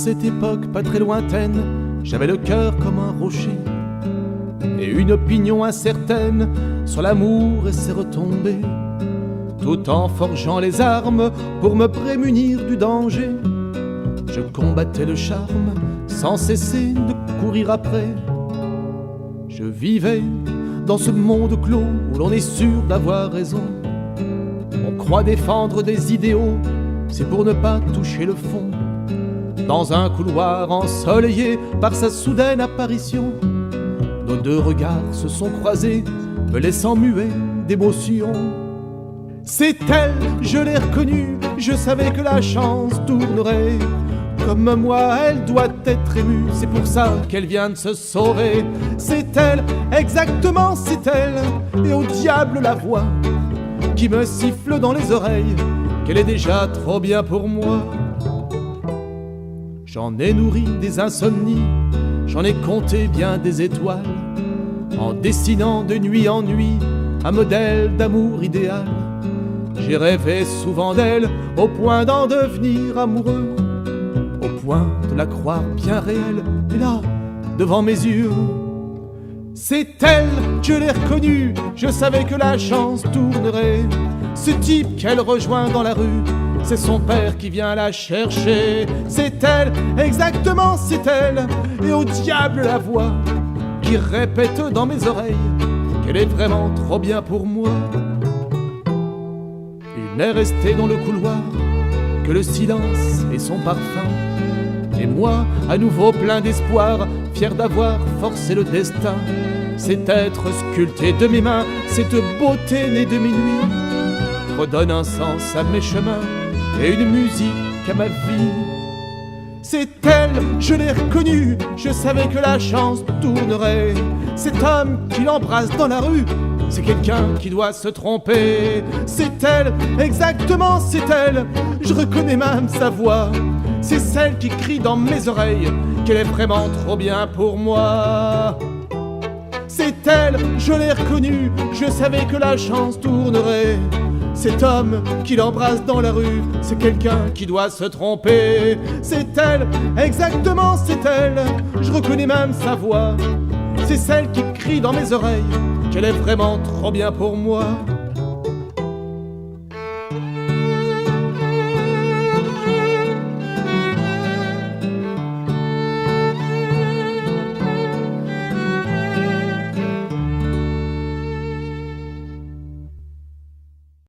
cette époque pas très lointaine, j'avais le cœur comme un rocher et une opinion incertaine sur l'amour et ses retombées, tout en forgeant les armes pour me prémunir du danger. Je combattais le charme sans cesser de courir après. Je vivais dans ce monde clos où l'on est sûr d'avoir raison. On croit défendre des idéaux, c'est pour ne pas toucher le fond. Dans un couloir ensoleillé par sa soudaine apparition, nos deux regards se sont croisés, me laissant muet d'émotion. C'est elle, je l'ai reconnue, je savais que la chance tournerait. Comme moi, elle doit être émue, c'est pour ça qu'elle vient de se sauver. C'est elle, exactement c'est elle, et au diable la voix qui me siffle dans les oreilles qu'elle est déjà trop bien pour moi. J'en ai nourri des insomnies, j'en ai compté bien des étoiles, en dessinant de nuit en nuit un modèle d'amour idéal. J'ai rêvé souvent d'elle au point d'en devenir amoureux, au point de la croire bien réelle, et là, devant mes yeux. C'est elle, je l'ai reconnue, je savais que la chance tournerait. Ce type qu'elle rejoint dans la rue, c'est son père qui vient la chercher. C'est elle, exactement c'est elle, et au diable la voix qui répète dans mes oreilles qu'elle est vraiment trop bien pour moi. Il n'est resté dans le couloir que le silence et son parfum, et moi, à nouveau plein d'espoir, fier d'avoir forcé le destin. Cet être sculpté de mes mains, cette beauté née de minuit, redonne un sens à mes chemins et une musique à ma vie. C'est elle, je l'ai reconnue, je savais que la chance tournerait. Cet homme qui l'embrasse dans la rue, c'est quelqu'un qui doit se tromper. C'est elle, exactement c'est elle, je reconnais même sa voix. C'est celle qui crie dans mes oreilles qu'elle est vraiment trop bien pour moi. C'est elle, je l'ai reconnue, je savais que la chance tournerait. Cet homme qui l'embrasse dans la rue, c'est quelqu'un qui doit se tromper. C'est elle, exactement c'est elle, je reconnais même sa voix. C'est celle qui crie dans mes oreilles qu'elle est vraiment trop bien pour moi.